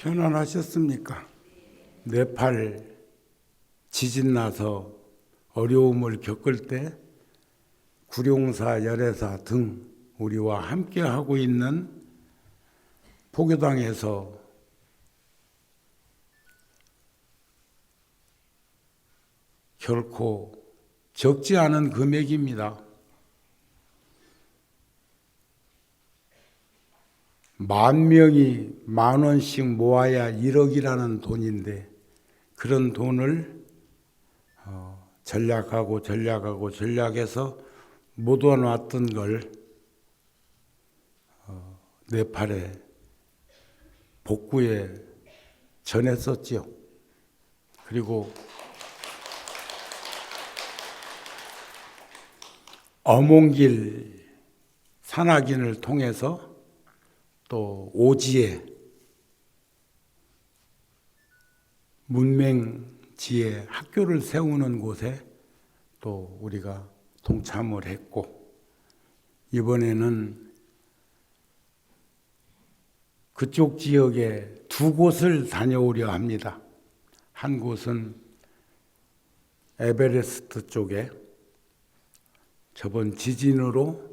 편안하셨습니까? 네팔 지진 나서 어려움을 겪을 때 구룡사, 열애사 등 우리와 함께 하고 있는 포교당에서 결코 적지 않은 금액입니다. 10,000명이 10,000원씩 모아야 1억이라는 돈인데 그런 돈을 전략해서 모아놨던 걸 네팔에 복구에 전했었지요. 그리고 어몽길 산악인을 통해서 또 오지에 문맹지에 학교를 세우는 곳에 또 우리가 동참을 했고, 이번에는 그쪽 지역에 2곳을 다녀오려 합니다. 한 곳은 에베레스트 쪽에 저번 지진으로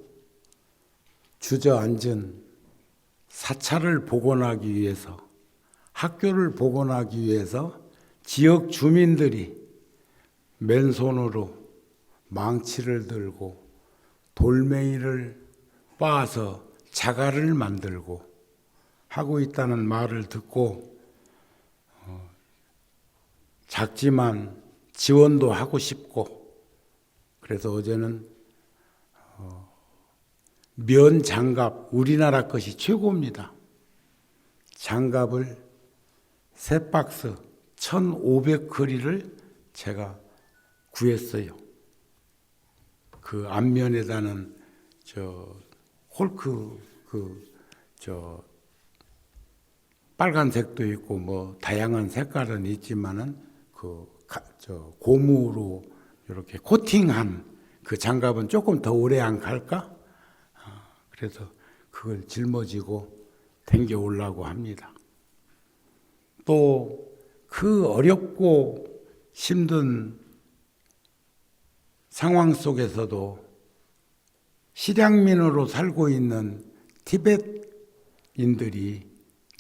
주저앉은 사찰을 복원하기 위해서, 학교를 복원하기 위해서 지역 주민들이 맨손으로 망치를 들고 돌멩이를 빻아서 자갈을 만들고 하고 있다는 말을 듣고 작지만 지원도 하고 싶고, 그래서 어제는 면 장갑, 우리나라 것이 최고입니다. 장갑을 3박스 1,500거리를 제가 구했어요. 그 앞면에다는 홀크 빨간색도 있고 뭐 다양한 색깔은 있지만은 고무로 이렇게 코팅한 그 장갑은 조금 더 오래 안 갈까? 그래서 그걸 짊어지고 댕겨 오려고 합니다. 또 그 어렵고 힘든 상황 속에서도 실향민으로 살고 있는 티벳인들이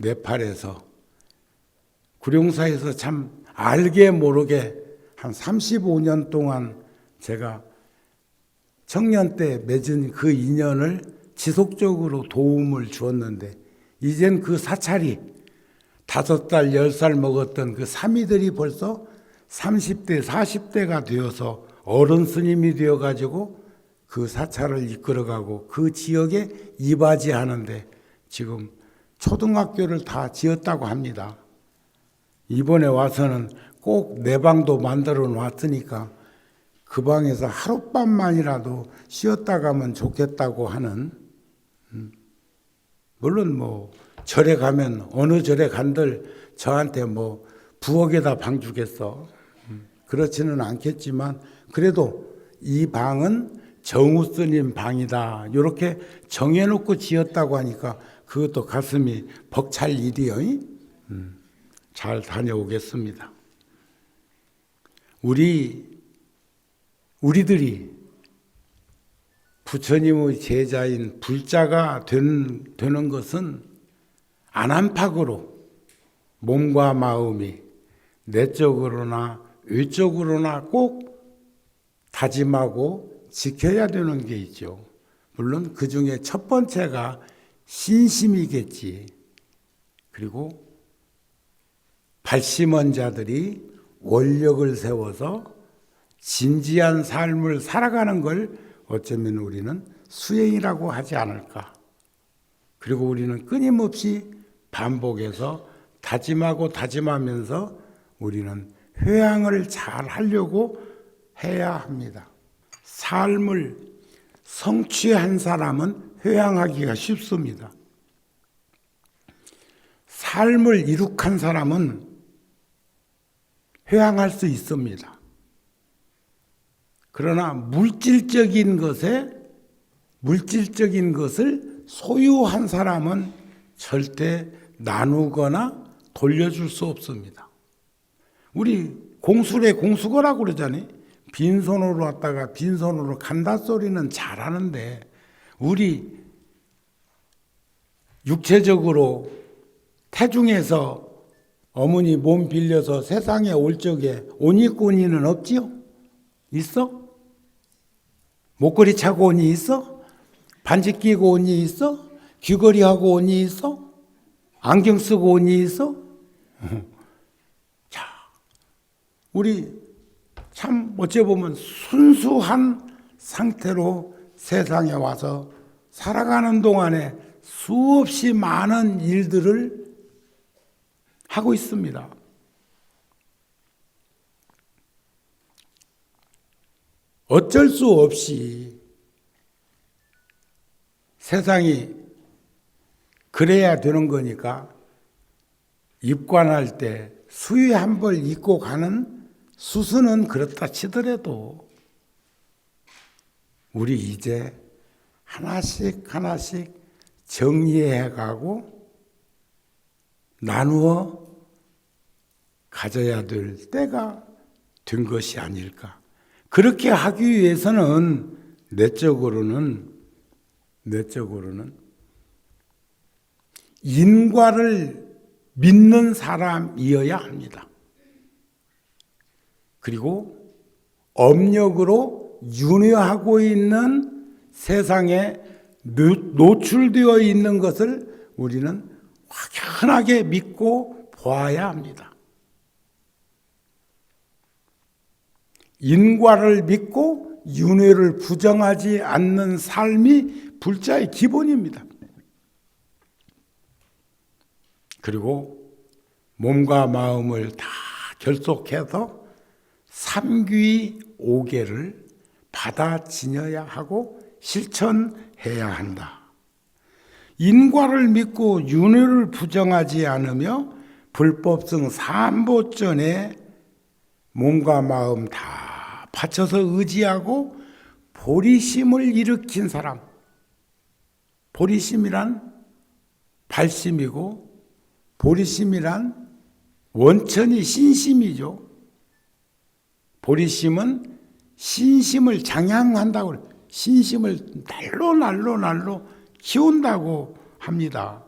네팔에서 구룡사에서 참 알게 모르게 한 35년 동안 제가 청년 때 맺은 그 인연을 지속적으로 도움을 주었는데, 이젠 그 사찰이 5살, 10살 먹었던 그 사미들이 벌써 30대, 40대가 되어서 어른 스님이 되어가지고 그 사찰을 이끌어가고 그 지역에 이바지하는데 지금 초등학교를 다 지었다고 합니다. 이번에 와서는 꼭 내 방도 만들어 놨으니까 그 방에서 하룻밤만이라도 쉬었다 가면 좋겠다고 하는, 물론 뭐 절에 가면 어느 절에 간들 저한테 뭐 부엌에다 방 주겠어, 그렇지는 않겠지만 그래도 이 방은 정우 스님 방이다 이렇게 정해놓고 지었다고 하니까 그것도 가슴이 벅찰 일이요. 잘 다녀오겠습니다. 우리들이 부처님의 제자인 불자가 되는 것은 안안팍으로 몸과 마음이 내적으로나 외적으로나 꼭 다짐하고 지켜야 되는 게 있죠. 물론 그 중에 첫 번째가 신심이겠지. 그리고 발심원 자들이 원력을 세워서 진지한 삶을 살아가는 걸 어쩌면 우리는 수행이라고 하지 않을까. 그리고 우리는 끊임없이 반복해서 다짐하면서 우리는 회양을 잘 하려고 해야 합니다. 삶을 성취한 사람은 회양하기가 쉽습니다. 삶을 이룩한 사람은 회양할 수 있습니다. 그러나 물질적인 것을 소유한 사람은 절대 나누거나 돌려줄 수 없습니다. 우리 공수래 공수거라고 그러잖아요. 빈손으로 왔다가 빈손으로 간다 소리는 잘하는데 우리 육체적으로 태중에서 어머니 몸 빌려서 세상에 올 적에 옷 입고 온 이는 없지요? 있어? 목걸이 차고 온 이 있어? 반지 끼고 온 이 있어? 귀걸이 하고 온 이 있어? 안경 쓰고 온 이 있어? 자, 우리 참 어찌 보면 순수한 상태로 세상에 와서 살아가는 동안에 수없이 많은 일들을 하고 있습니다. 어쩔 수 없이 세상이 그래야 되는 거니까 입관할 때 수의 한 벌 입고 가는 수순은 그렇다 치더라도 우리 이제 하나씩 하나씩 정리해 가고 나누어 가져야 될 때가 된 것이 아닐까. 그렇게 하기 위해서는 내적으로는 인과를 믿는 사람이어야 합니다. 그리고 업력으로 윤회하고 있는 세상에 노출되어 있는 것을 우리는 확연하게 믿고 보아야 합니다. 인과를 믿고 윤회를 부정하지 않는 삶이 불자의 기본입니다. 그리고 몸과 마음을 다 결속해서 삼귀오계를 받아 지녀야 하고 실천해야 한다. 인과를 믿고 윤회를 부정하지 않으며 불법성 삼보전에 몸과 마음 다 바쳐서 의지하고 보리심을 일으킨 사람. 보리심이란 발심이고 보리심이란 원천이 신심이죠. 보리심은 신심을 장양한다고 그래요. 신심을 날로 키운다고 합니다.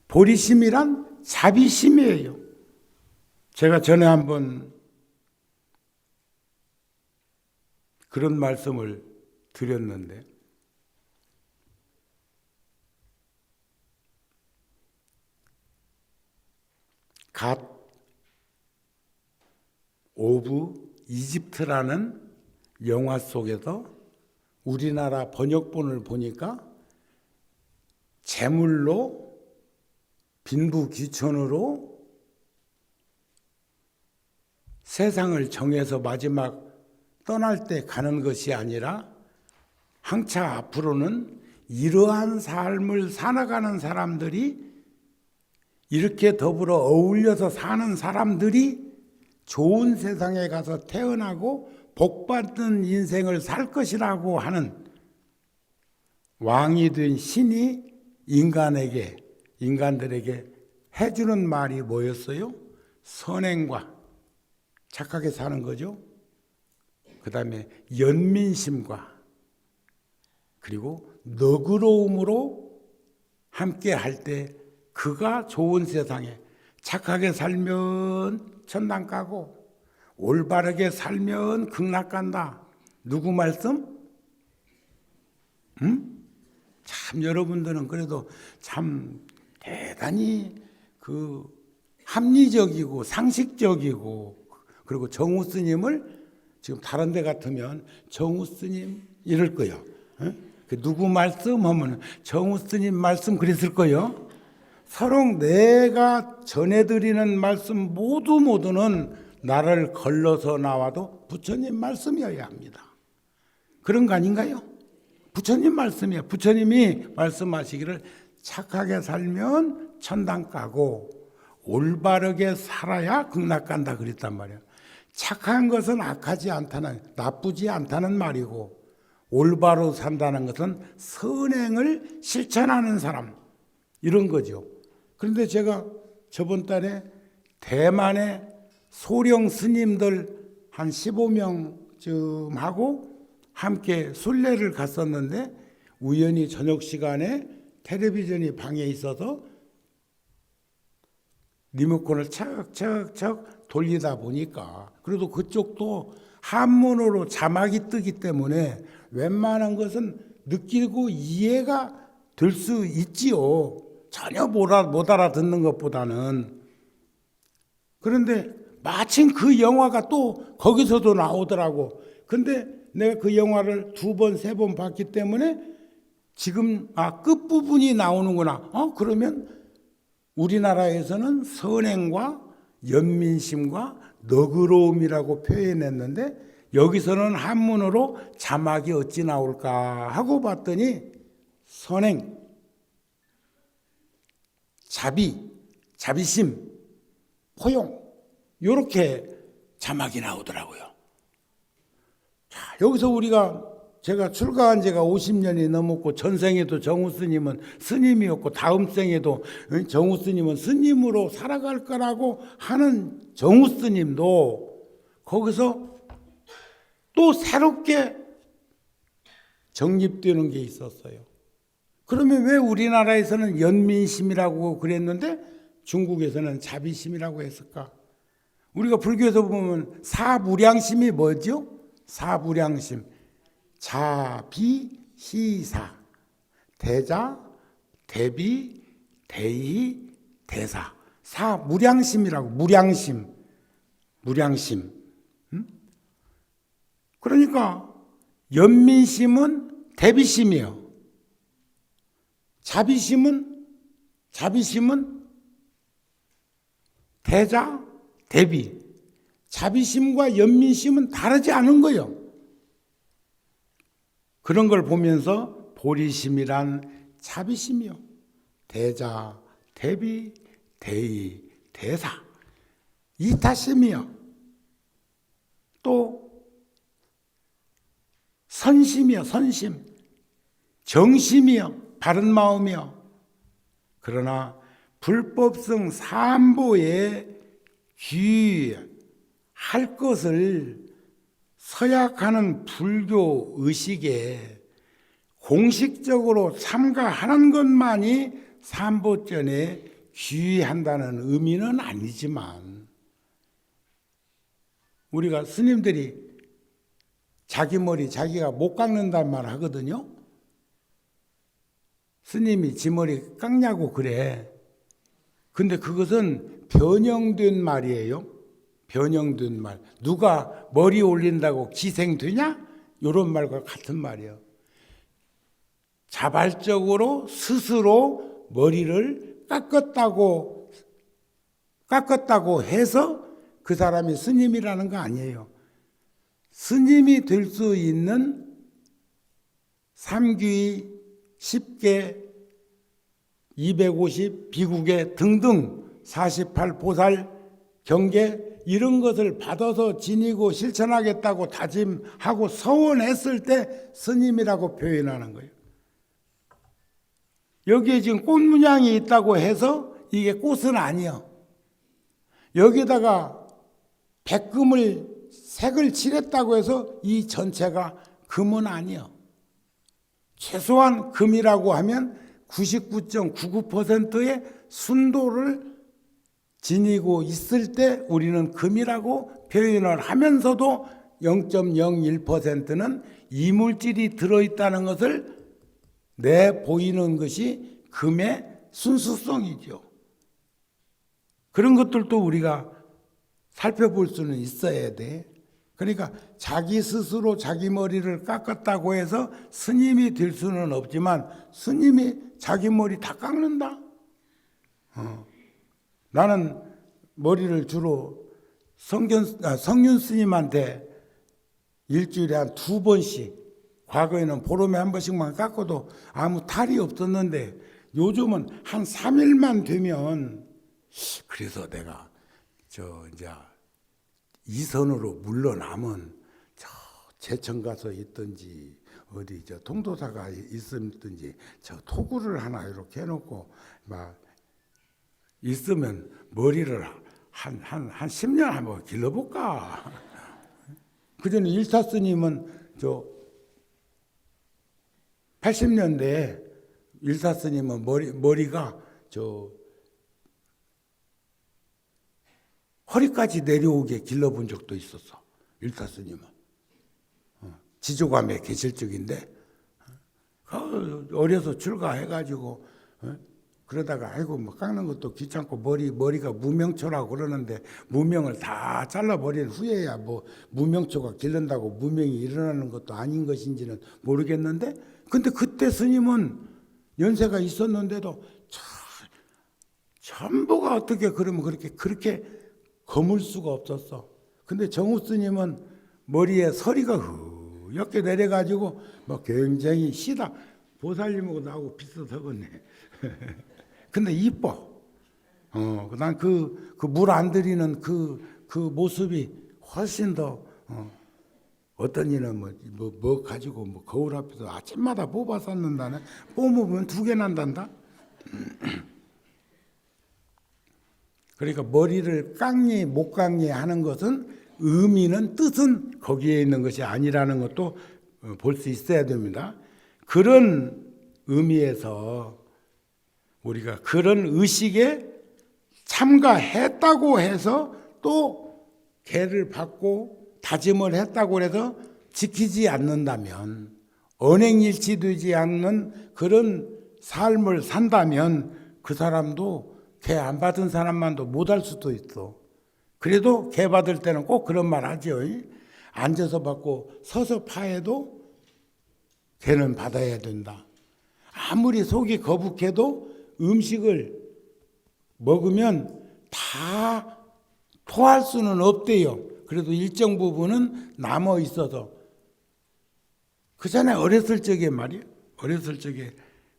보리심이란 자비심이에요. 제가 전에 한번 그런 말씀을 드렸는데 갓 오브 이집트라는 영화 속에서 우리나라 번역본을 보니까 제물로 빈부귀천으로 세상을 정해서 마지막 떠날 때 가는 것이 아니라 한차 앞으로는 이러한 삶을 살아가는 사람들이 이렇게 더불어 어울려서 사는 사람들이 좋은 세상에 가서 태어나고 복받는 인생을 살 것이라고 하는 왕이 된 신이 인간들에게 해주는 말이 뭐였어요? 선행과 착하게 사는 거죠. 그 다음에 연민심과 그리고 너그러움으로 함께 할 때 그가 좋은 세상에 착하게 살면 천당 가고 올바르게 살면 극락 간다. 누구 말씀? 참 여러분들은 그래도 참 대단히 그 합리적이고 상식적이고 그리고 정우 스님을 지금 다른 데 같으면 정우 스님 이럴 거예요. 그 누구 말씀 하면 정우 스님 말씀 그랬을 거예요. 서로 내가 전해드리는 말씀 모두는 나를 걸러서 나와도 부처님 말씀이어야 합니다. 그런 거 아닌가요? 부처님 말씀이에요. 부처님이 말씀하시기를 착하게 살면 천당 가고 올바르게 살아야 극락 간다 그랬단 말이에요. 착한 것은 악하지 않다는, 나쁘지 않다는 말이고 올바로 산다는 것은 선행을 실천하는 사람 이런 거죠. 그런데 제가 저번 달에 대만의 소령 스님들 한 15명쯤 하고 함께 순례를 갔었는데 우연히 저녁 시간에 텔레비전이 방에 있어서 리모컨을 척척척 돌리다 보니까 그래도 그쪽도 한문으로 자막이 뜨기 때문에 웬만한 것은 느끼고 이해가 될 수 있지요. 전혀 못 알아듣는 것보다는. 그런데 마침 그 영화가 또 거기서도 나오더라고. 근데 내가 그 영화를 2번, 3번 봤기 때문에 지금 끝부분이 나오는구나. 그러면 우리나라에서는 선행과 연민심과 너그러움이라고 표현했는데 여기서는 한문으로 자막이 어찌 나올까 하고 봤더니 선행, 자비, 자비심, 포용 이렇게 자막이 나오더라고요. 자, 여기서 제가 출가한 지가 50년이 넘었고 전생에도 정우 스님은 스님이었고 다음 생에도 정우 스님은 스님으로 살아갈 거라고 하는 정우 스님도 거기서 또 새롭게 정립되는 게 있었어요. 그러면 왜 우리나라에서는 연민심이라고 그랬는데 중국에서는 자비심이라고 했을까? 우리가 불교에서 보면 사무량심이 뭐죠? 사무량심. 자비시사. 대자, 대비, 대의, 대사. 사무량심이라고. 무량심. 무량심. 그러니까 연민심은 대비심이에요. 자비심은 대자, 대비. 자비심과 연민심은 다르지 않은 거예요. 그런 걸 보면서 보리심이란 자비심이요. 대자, 대비, 대의, 대사. 이타심이요. 또 선심이요. 선심. 정심이요. 바른 마음이요. 그러나 불법성 삼보에 귀할 것을 서약하는 불교 의식에 공식적으로 참가하는 것만이 삼보전에 귀한다는 의미는 아니지만 우리가 스님들이 자기 머리 자기가 못 깎는단 말 하거든요. 스님이 지 머리 깎냐고 그래. 근데 그것은 변형된 말이에요. 변형된 말. 누가 머리 올린다고 기생되냐? 이런 말과 같은 말이에요. 자발적으로 스스로 머리를 깎았다고 해서 그 사람이 스님이라는 거 아니에요. 스님이 될 수 있는 삼귀 10개, 250, 비국에 등등 48 보살, 경계 이런 것을 받아서 지니고 실천하겠다고 다짐하고 서원했을 때 스님이라고 표현하는 거예요. 여기에 지금 꽃 문양이 있다고 해서 이게 꽃은 아니요. 여기다가 백금을 색을 칠했다고 해서 이 전체가 금은 아니요. 최소한 금이라고 하면 99.99%의 순도를 지니고 있을 때 우리는 금이라고 표현을 하면서도 0.01%는 이물질이 들어있다는 것을 내보이는 것이 금의 순수성이죠. 그런 것들도 우리가 살펴볼 수는 있어야 돼. 그러니까 자기 스스로 자기 머리를 깎았다고 해서 스님이 될 수는 없지만 스님이 자기 머리 다 깎는다? 나는 머리를 주로 성윤 스님한테 일주일에 한 2번씩, 과거에는 보름에 한 번씩만 깎아도 아무 탈이 없었는데 요즘은 한 3일만 되면, 그래서 내가 이제 이선으로 물러나면 저 제천 가서 있든지 어디 통도사가 있든지 저 토구를 하나 이렇게 해놓고 막 있으면 머리를 한 10년 한번 길러볼까. 그전에 일타 스님은 80년대에 일타 스님은 머리가 허리까지 내려오게 길러본 적도 있었어. 일타 스님은. 지조감에 계실 적인데 어려서 출가해가지고 그러다가 아이고 뭐 깎는 것도 귀찮고 머리가 무명초라고 그러는데 무명을 다 잘라버린 후에야 뭐 무명초가 기른다고 무명이 일어나는 것도 아닌 것인지는 모르겠는데 근데 그때 스님은 연세가 있었는데도 전부가 어떻게 그러면 그렇게 거물 수가 없었어. 근데 정우 스님은 머리에 서리가 이렇게 내려가지고 뭐 굉장히 시다 보살님하고 나하고 비슷하겠네. 근데 이뻐. 난 그 물 안 들이는 그 모습이 훨씬 더 어떤 이는 뭐 가지고 뭐 거울 앞에서 아침마다 뽑아 쌓는다네. 뽑으면 2개 난단다. 그러니까 머리를 깎니 못 깎니 하는 것은 의미는 뜻은 거기에 있는 것이 아니라는 것도 볼 수 있어야 됩니다. 그런 의미에서 우리가 그런 의식에 참가했다고 해서 또 계를 받고 다짐을 했다고 해서 지키지 않는다면 언행일치되지 않는 그런 삶을 산다면 그 사람도 개 안 받은 사람만도 못할 수도 있어. 그래도 개 받을 때는 꼭 그런 말 하죠. 앉아서 받고 서서 파해도 개는 받아야 된다. 아무리 속이 거북해도 음식을 먹으면 다 토할 수는 없대요. 그래도 일정 부분은 남아 있어서. 그 전에 어렸을 적에 말이에요. 어렸을 적에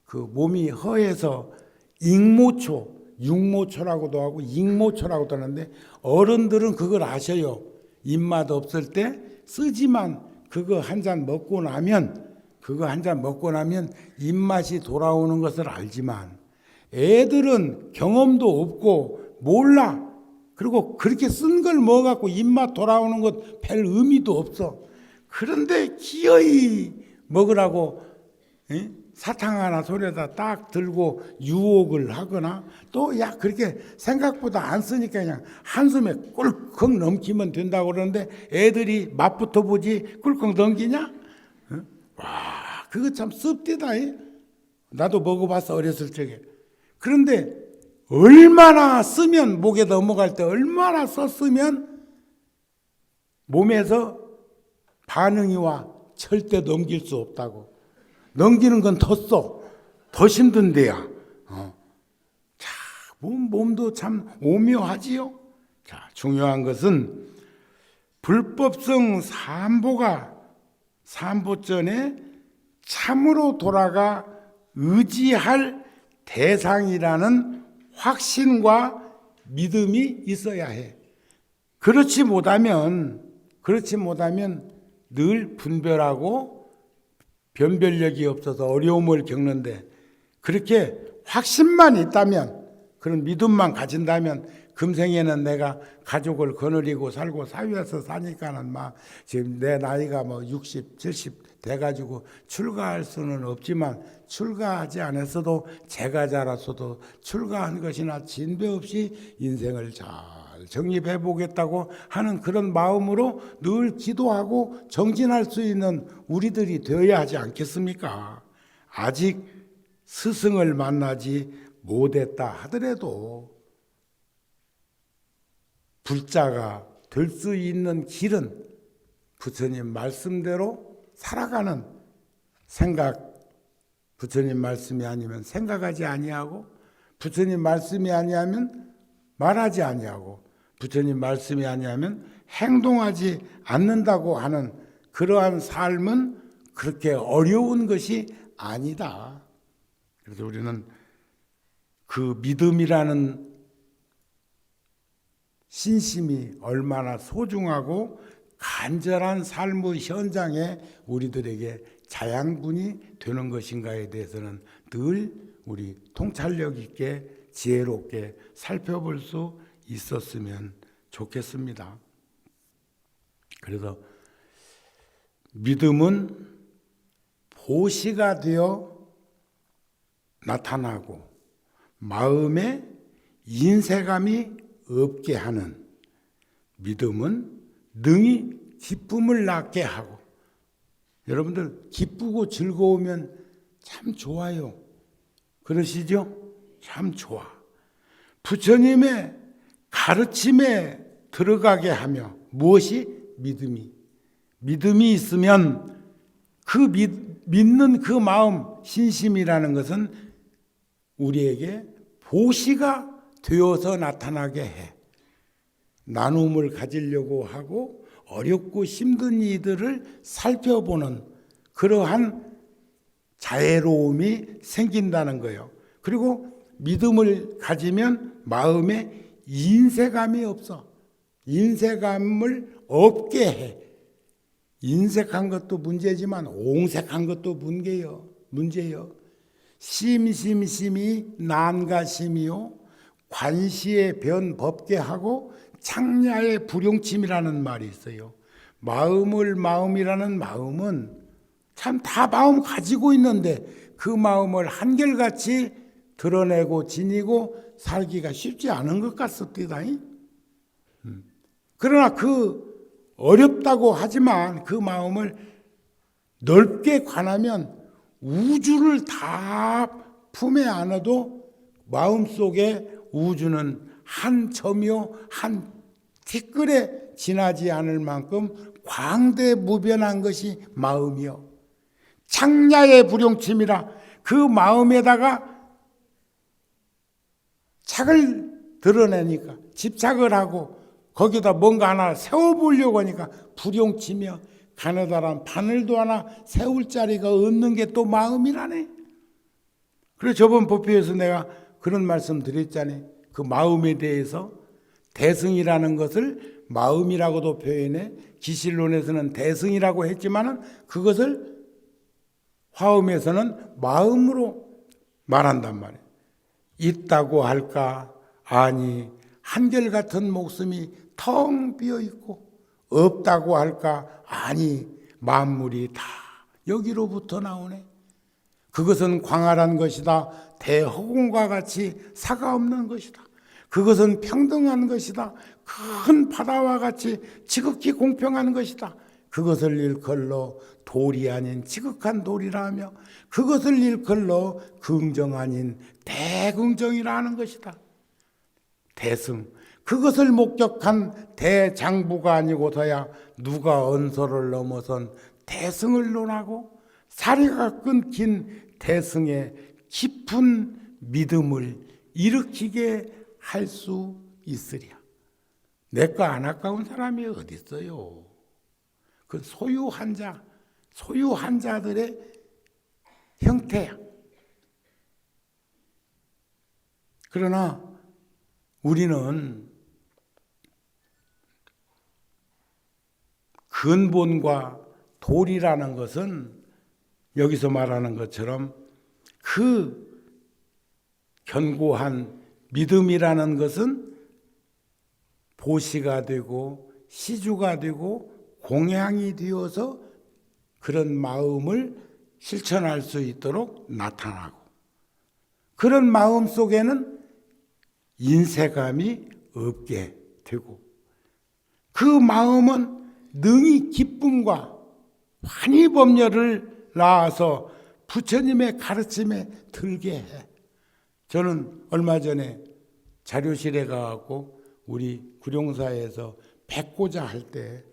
그 몸이 허해서 익모초, 육모초라고도 하고 익모초라고도 하는데 어른들은 그걸 아셔요. 입맛 없을 때 쓰지만 그거 한 잔 먹고 나면 입맛이 돌아오는 것을 알지만 애들은 경험도 없고 몰라. 그리고 그렇게 쓴 걸 먹어갖고 입맛 돌아오는 것 별 의미도 없어. 그런데 기어이 먹으라고 사탕 하나 손에다 딱 들고 유혹을 하거나 또 그렇게 생각보다 안 쓰니까 그냥 한숨에 꿀꺽 넘기면 된다고 그러는데 애들이 맛부터 보지 꿀꺽 넘기냐? 와, 그거 참 씁디다. 나도 먹어봤어, 어렸을 적에. 그런데 얼마나 쓰면, 목에 넘어갈 때 얼마나 썼으면 몸에서 반응이 와. 절대 넘길 수 없다고. 넘기는 건 더 써. 더 힘든 데야. 자, 몸도 참 오묘하지요. 자, 중요한 것은 불법성 삼보전에 참으로 돌아가 의지할 대상이라는 확신과 믿음이 있어야 해. 그렇지 못하면 늘 분별하고 변별력이 없어서 어려움을 겪는데 그렇게 확신만 있다면 그런 믿음만 가진다면 금생에는 내가 가족을 거느리고 살고 사회에서 사니까는 지금 내 나이가 60, 70 돼가지고 출가할 수는 없지만 출가하지 않았어도 제가 자라서도 출가한 것이나 진배 없이 인생을 잘 정립해 보겠다고 하는 그런 마음으로 늘 기도하고 정진할 수 있는 우리들이 되어야 하지 않겠습니까? 아직 스승을 만나지 못했다 하더라도 불자가 될 수 있는 길은 부처님 말씀대로 살아가는 생각, 부처님 말씀이 아니면 생각하지 아니하고 부처님 말씀이 아니하면 말하지 아니하고 부처님 말씀이 아니하면 행동하지 않는다고 하는 그러한 삶은 그렇게 어려운 것이 아니다. 그래서 우리는 그 믿음이라는 신심이 얼마나 소중하고 간절한 삶의 현장에 우리들에게 자양분이 되는 것인가에 대해서는 늘 우리 통찰력 있게 지혜롭게 살펴볼 수 있었으면 좋겠습니다. 그래서 믿음은 보시가 되어 나타나고 마음에 인색함이 없게 하는, 믿음은 능히 기쁨을 낳게 하고, 여러분들 기쁘고 즐거우면 참 좋아요. 그러시죠? 참 좋아. 부처님의 가르침에 들어가게 하며, 무엇이? 믿음이 있으면 그 믿는 그 마음, 신심이라는 것은 우리에게 보시가 되어서 나타나게 해. 나눔을 가지려고 하고 어렵고 힘든 이들을 살펴보는 그러한 자애로움이 생긴다는 거예요. 그리고 믿음을 가지면 마음에 인색함이 없어. 인색함을 없게 해. 인색한 것도 문제지만 옹색한 것도 문제요. 심심심이 난가심이요 관시의 변 법게 하고 창야의 불용침이라는 말이 있어요. 마음이라는 마음은 참 다 마음 가지고 있는데 그 마음을 한결같이 드러내고 지니고 살기가 쉽지 않은 것 같습니다. 그러나 그 어렵다고 하지만 그 마음을 넓게 관하면 우주를 다 품에 안아도 마음속에 우주는 한 점이요 한 티끌에 지나지 않을 만큼 광대무변한 것이 마음이요. 창야의 불용침이라 그 마음에다가 착을 드러내니까 집착을 하고 거기다 뭔가 하나 세워보려고 하니까 불용치며 가느다란 바늘도 하나 세울 자리가 없는 게 또 마음이라네. 그래서 저번 법회에서 내가 그런 말씀 드렸잖아요. 그 마음에 대해서 대승이라는 것을 마음이라고도 표현해, 기실론에서는 대승이라고 했지만은 그것을 화엄에서는 마음으로 말한단 말이에요. 있다고 할까? 아니, 한결같은 목숨이 텅 비어 있고, 없다고 할까? 아니, 만물이 다 여기로부터 나오네. 그것은 광활한 것이다. 대허공과 같이 사가 없는 것이다. 그것은 평등한 것이다. 큰 바다와 같이 지극히 공평한 것이다. 그것을 일컬러 돌이 아닌 지극한 돌이라 하며 그것을 일컬러 긍정 아닌 대긍정이라 하는 것이다. 대승, 그것을 목격한 대장부가 아니고서야 누가 언서를 넘어선 대승을 논하고 사리가 끊긴 대승의 깊은 믿음을 일으키게 할 수 있으랴. 내거 안 아까운 사람이 어디 있어요? 그 소유한 자들의 형태야. 그러나 우리는 근본과 도리라는 것은 여기서 말하는 것처럼 그 견고한 믿음이라는 것은 보시가 되고 시주가 되고 공양이 되어서 그런 마음을 실천할 수 있도록 나타나고, 그런 마음 속에는 인색함이 없게 되고, 그 마음은 능히 기쁨과 환희법렬을 낳아서 부처님의 가르침에 들게 해. 저는 얼마 전에 자료실에 가고 우리 구룡사에서 백고자 할 때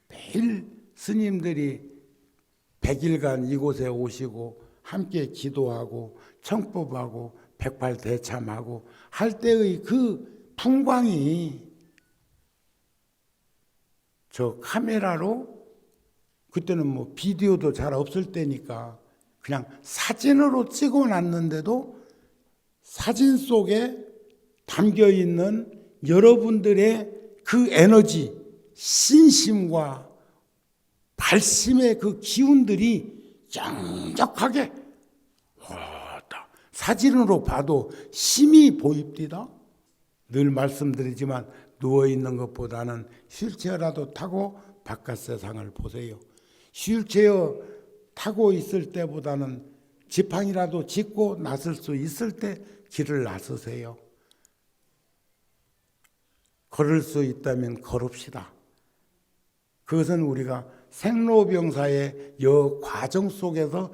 매일 스님들이 100일간 이곳에 오시고 함께 기도하고 청법하고 백팔대참하고 할 때의 그 풍광이 저 카메라로, 그때는 뭐 비디오도 잘 없을 때니까 그냥 사진으로 찍어놨는데도 사진 속에 담겨 있는 여러분들의 그 에너지, 신심과 발심의 그 기운들이 짱적하게 사진으로 봐도 힘이 보입니다. 늘 말씀드리지만 누워있는 것보다는 휠체어라도 타고 바깥 세상을 보세요. 휠체어 타고 있을 때보다는 지팡이라도 짚고 나설 수 있을 때 길을 나서세요. 걸을 수 있다면 걸읍시다. 그것은 우리가 생로병사의 과정 속에서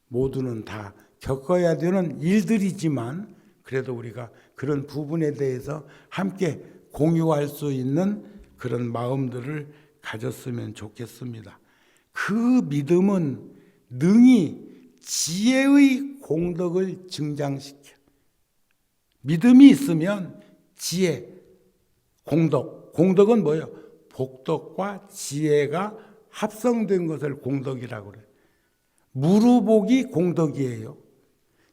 모두는 다 겪어야 되는 일들이지만 그래도 우리가 그런 부분에 대해서 함께 공유할 수 있는 그런 마음들을 가졌으면 좋겠습니다. 그 믿음은 능히 지혜의 공덕을 증장시켜. 믿음이 있으면 지혜, 공덕은 뭐예요? 복덕과 지혜가 합성된 것을 공덕이라고 그래요. 무루복이 공덕이에요.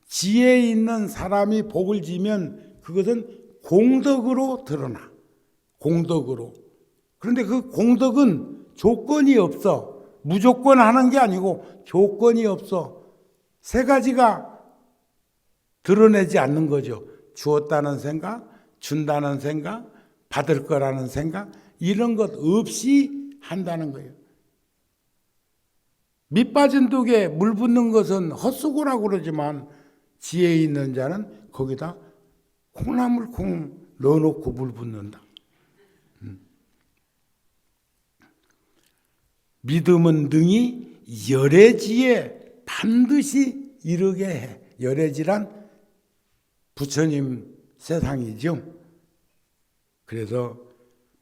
지혜 있는 사람이 복을 지면 그것은 공덕으로 드러나. 공덕으로. 그런데 그 공덕은 조건이 없어. 무조건 하는 게 아니고 조건이 없어. 세 가지가 드러내지 않는 거죠. 주었다는 생각, 준다는 생각, 받을 거라는 생각, 이런 것 없이 한다는 거예요. 밑 빠진 독에 물 붓는 것은 헛수고라고 그러지만 지혜 있는 자는 거기다 콩나물 콩 넣어놓고 물 붓는다. 믿음은 능히 열애지에 반드시 이르게 해. 열애지란 부처님 세상이죠. 그래서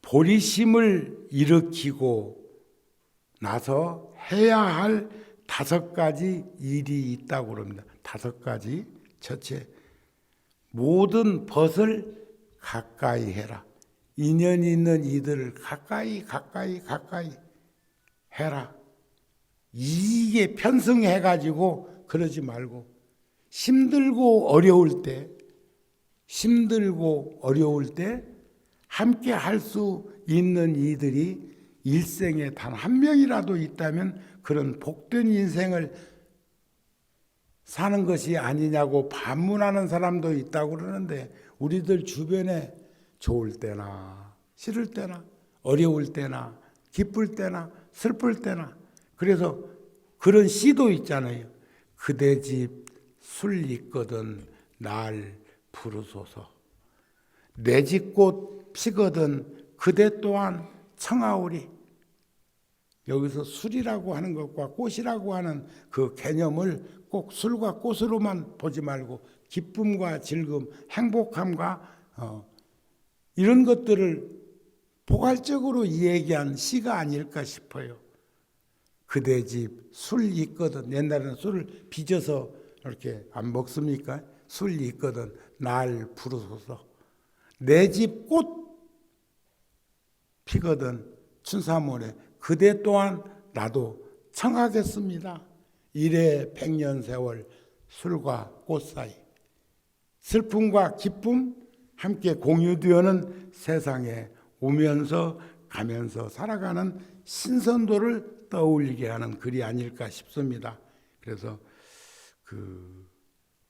보리심을 일으키고 나서 해야 할 5가지 일이 있다고 그럽니다. 5가지. 첫째, 모든 벗을 가까이 해라. 인연 있는 이들을 가까이 해라. 이게 편승해가지고 그러지 말고 힘들고 어려울 때 함께 할 수 있는 이들이 일생에 단 한 명이라도 있다면 그런 복된 인생을 사는 것이 아니냐고 반문하는 사람도 있다고 그러는데 우리들 주변에 좋을 때나 싫을 때나 어려울 때나 기쁠 때나 슬플 때나 그래서 그런 시도 있잖아요. 그대 집 술 있거든 날 부르소서. 내 집 꽃 피거든 그대 또한 청하오리. 여기서 술이라고 하는 것과 꽃이라고 하는 그 개념을 꼭 술과 꽃으로만 보지 말고 기쁨과 즐거움, 행복함과 이런 것들을 포괄적으로 얘기한 시가 아닐까 싶어요. 그대 집 술 있거든. 옛날에는 술을 빚어서 이렇게 안 먹습니까? 술 있거든 날 부르소서. 내 집 꽃 피거든 춘삼월에 그대 또한 나도 청하겠습니다. 일에 100년 세월 술과 꽃 사이 슬픔과 기쁨 함께 공유되어는 세상에 오면서 가면서 살아가는 신선도를 떠올리게 하는 글이 아닐까 싶습니다. 그래서 그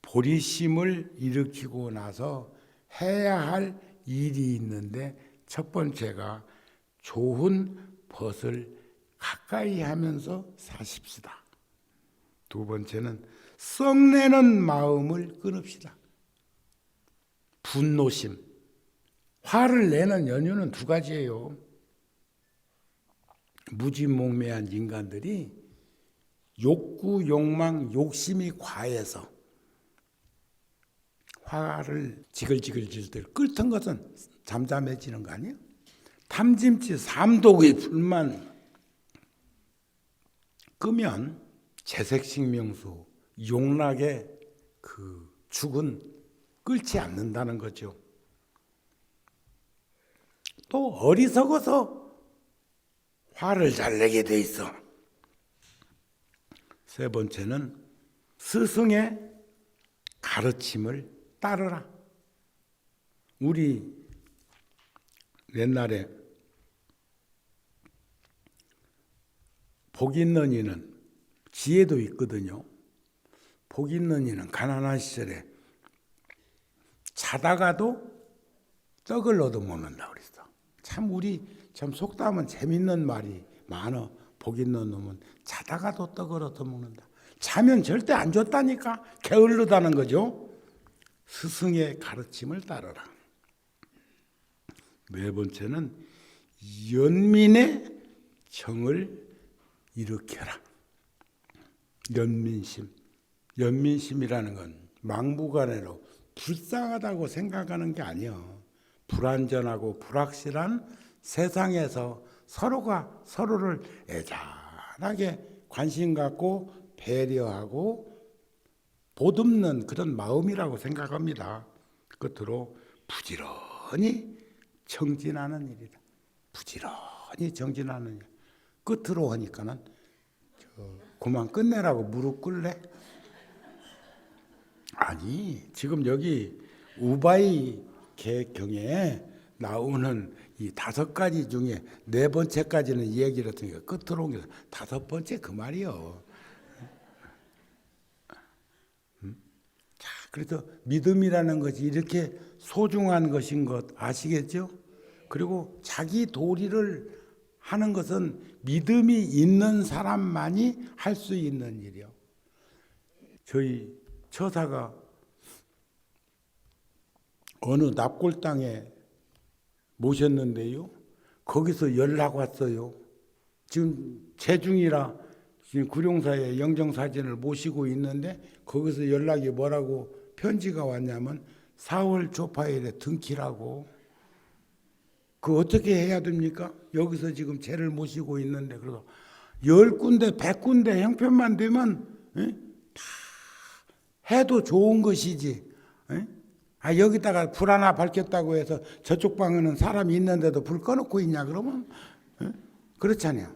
보리심을 일으키고 나서 해야 할 일이 있는데 첫 번째가 좋은 벗을 가까이 하면서 사십시다. 두 번째는 썩내는 마음을 끊읍시다. 분노심, 화를 내는 연유는 2가지예요. 무지몽매한 인간들이 욕구, 욕망, 욕심이 과해서 화를 지글지글 들 끓던 것은 잠잠해지는 거 아니에요? 탐짐치 삼독의 불만 끄면 재색식명수 용락의 그 죽은 끓지 않는다는 거죠. 또 어리석어서 화를 잘 내게 돼 있어. 세 번째는 스승의 가르침을 따르라. 우리 옛날에 복 있는 이는 지혜도 있거든요. 복 있는 이는 가난한 시절에 자다가도 떡을 얻어 먹는다 그랬어. 참 우리 참 속담은 재밌는 말이 많아. 복 있는 놈은 자다가도 떡을 얻어 먹는다. 자면 절대 안 좋다니까. 게을르다는 거죠. 스승의 가르침을 따르라. 네 번째는 연민의 정을 일으켜라. 연민심. 연민심이라는 건 막무가내로 불쌍하다고 생각하는 게 아니야. 불안전하고 불확실한 세상에서 서로가 서로를 애잔하게 관심 갖고 배려하고 보듬는 그런 마음이라고 생각합니다. 끝으로 부지런히 정진하는 일이다. 부지런히 정진하는 일. 끝으로 하니까는 그만 끝내라고 무릎 꿇래? 아니, 지금 여기 우바이 개경에 나오는 이 5가지 중에 4번째까지는 이 얘기를 했으니까 끝으로 옮겨서 5번째 그 말이요. 자, 그래서 믿음이라는 것이 이렇게 소중한 것인 것 아시겠죠? 그리고 자기 도리를 하는 것은 믿음이 있는 사람만이 할 수 있는 일이요. 저희 처사가 어느 납골 땅에 모셨는데요. 거기서 연락 왔어요. 지금 재중이라 지금 구룡사에 영정사진을 모시고 있는데 거기서 연락이 뭐라고 편지가 왔냐면 4월 초파일에 등키라고. 그 어떻게 해야 됩니까? 여기서 지금 죄를 모시고 있는데 그래서 10군데 100군데 형편만 되면 다 해도 좋은 것이지. 여기다가 불 하나 밝혔다고 해서 저쪽 방에는 사람이 있는데도 불 꺼놓고 있냐 그러면 그렇잖아요.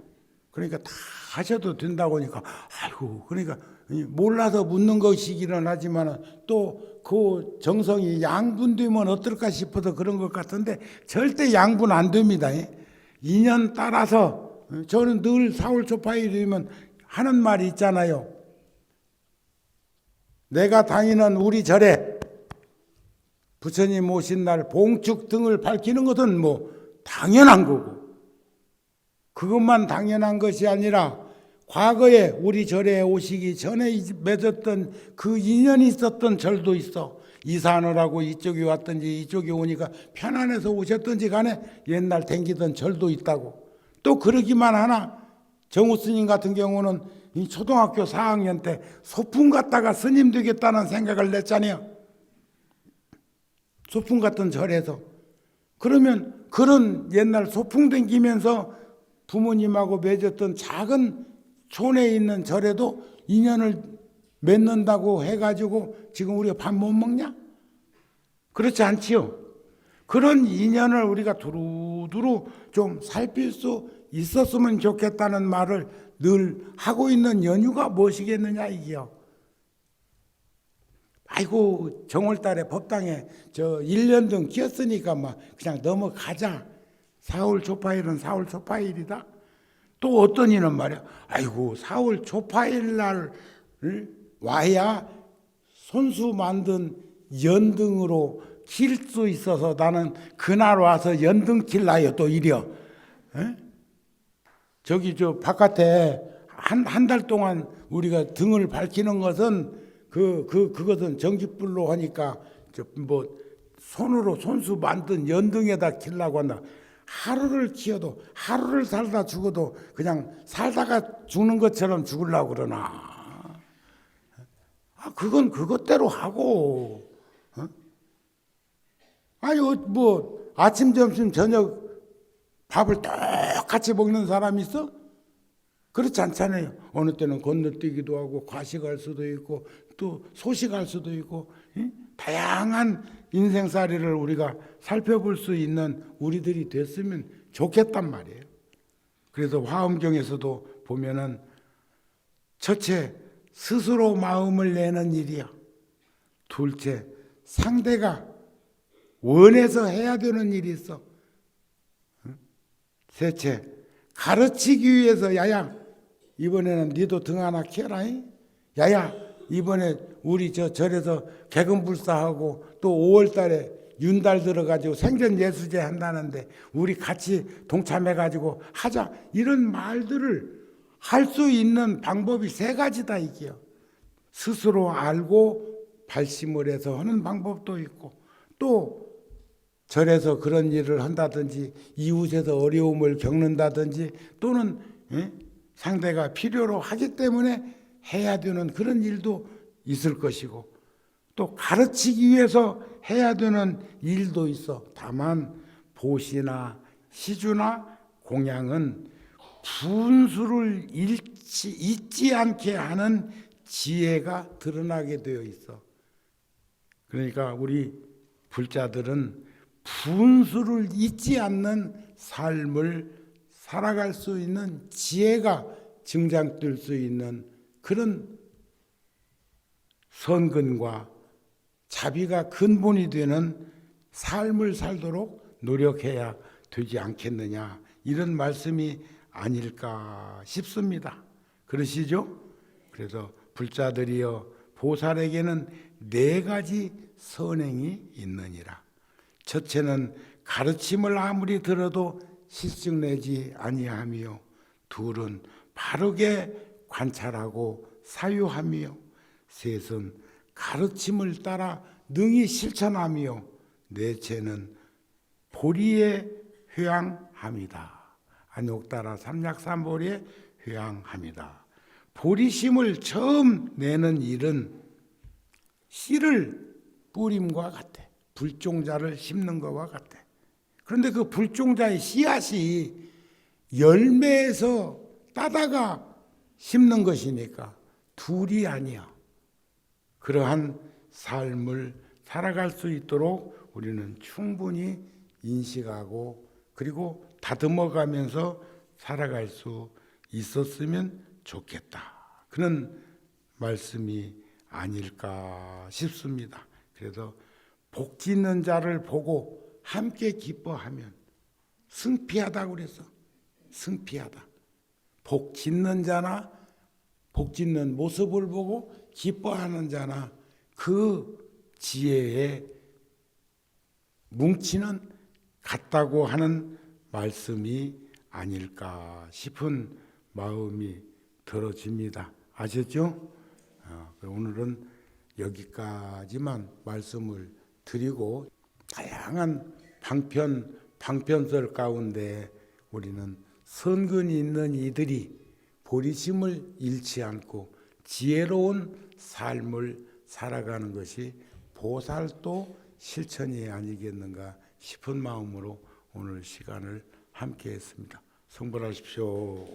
그러니까 다 하셔도 된다고 하니까 아이고 그러니까 몰라서 묻는 것이기는 하지만 또 그 정성이 양분되면 어떨까 싶어서 그런 것 같은데 절대 양분 안 됩니다. 인연 따라서 저는 늘 4월 초파일이면 하는 말이 있잖아요. 내가 다니는 우리 절에 부처님 오신 날 봉축 등을 밝히는 것은 뭐 당연한 거고 그것만 당연한 것이 아니라 과거에 우리 절에 오시기 전에 맺었던 그 인연이 있었던 절도 있어. 이사하느라고 이쪽에 왔든지 이쪽에 오니까 편안해서 오셨든지 간에 옛날 댕기던 절도 있다고. 또 그러기만 하나 정우 스님 같은 경우는 이 초등학교 4학년 때 소풍 갔다가 스님 되겠다는 생각을 냈잖아요. 소풍 갔던 절에서. 그러면 그런 옛날 소풍 댕기면서 부모님하고 맺었던 작은 촌에 있는 절에도 인연을 맺는다고 해가지고 지금 우리가 밥 못 먹냐? 그렇지 않지요. 그런 인연을 우리가 두루두루 좀 살필 수 있었으면 좋겠다는 말을 늘 하고 있는 연유가 무엇이겠느냐 이게요. 아이고 정월달에 법당에 저 1년등 끼었으니까 막 그냥 넘어가자. 4월 초파일은 4월 초파일이다. 또 어떤 이는 말이야. 아이고 4월 초파일 날 와야 손수 만든 연등으로 킬 수 있어서 나는 그날 와서 연등 킬라요 또 이려. 저기 저 바깥에 한 달 동안 우리가 등을 밝히는 것은 그것은 전기불로 하니까 뭐 손으로 손수 만든 연등에다 킬라고 한다. 하루를 키워도 하루를 살다 죽어도 그냥 살다가 죽는 것처럼 죽으려고 그러나. 그건 그것대로 하고. 아니 뭐 아침 점심 저녁 밥을 똑같이 먹는 사람이 있어? 그렇지 않잖아요. 어느 때는 건너뛰기도 하고 과식할 수도 있고 또 소식할 수도 있고 다양한 인생살이를 우리가 살펴볼 수 있는 우리들이 됐으면 좋겠단 말이에요. 그래서 화엄경에서도 보면은 첫째 스스로 마음을 내는 일이요. 둘째 상대가 원해서 해야 되는 일이 있어. 셋째 가르치기 위해서 야야 이번에는 니도 등 하나 키워라. 야야 이번에 우리 저 절에서 개근불사하고 또 5월 달에 윤달 들어가지고 생전예수제 한다는데 우리 같이 동참해가지고 하자. 이런 말들을 할 수 있는 방법이 세 가지다 이게요. 스스로 알고 발심을 해서 하는 방법도 있고 또 절에서 그런 일을 한다든지 이웃에서 어려움을 겪는다든지 또는 상대가 필요로 하기 때문에 해야 되는 그런 일도 있을 것이고 또 가르치기 위해서 해야 되는 일도 있어. 다만 보시나 시주나 공양은 분수를 잊지 않게 하는 지혜가 드러나게 되어 있어. 그러니까 우리 불자들은 분수를 잊지 않는 삶을 살아갈 수 있는 지혜가 증장될 수 있는 그런 선근과 자비가 근본이 되는 삶을 살도록 노력해야 되지 않겠느냐, 이런 말씀이 아닐까 싶습니다. 그러시죠? 그래서 불자들이여 보살에게는 4가지 선행이 있느니라. 첫째는 가르침을 아무리 들어도 실증내지 아니하며, 둘은 바르게 관찰하고 사유하며, 셋은 가르침을 따라 능히 실천하며, 넷째는 보리에 회양합니다. 안욕따라 삼약삼보리에 회양합니다. 보리심을 처음 내는 일은 씨를 뿌림과 같아. 불종자를 심는 것과 같아. 그런데 그 불종자의 씨앗이 열매에서 따다가 심는 것이니까 둘이 아니야. 그러한 삶을 살아갈 수 있도록 우리는 충분히 인식하고 그리고 다듬어가면서 살아갈 수 있었으면 좋겠다. 그런 말씀이 아닐까 싶습니다. 그래서 복 짓는 자를 보고 함께 기뻐하면 승피하다고 그랬어. 승피하다. 복 짓는 자나 복 짓는 모습을 보고 기뻐하는 자나 그 지혜의 뭉치는 같다고 하는 말씀이 아닐까 싶은 마음이 들어집니다. 아셨죠? 오늘은 여기까지만 말씀을 드리고 다양한 방편설 가운데 우리는 선근이 있는 이들이 보리심을 잃지 않고 지혜로운 삶을 살아가는 것이 보살도 실천이 아니겠는가 싶은 마음으로 오늘 시간을 함께 했습니다. 성불하십시오.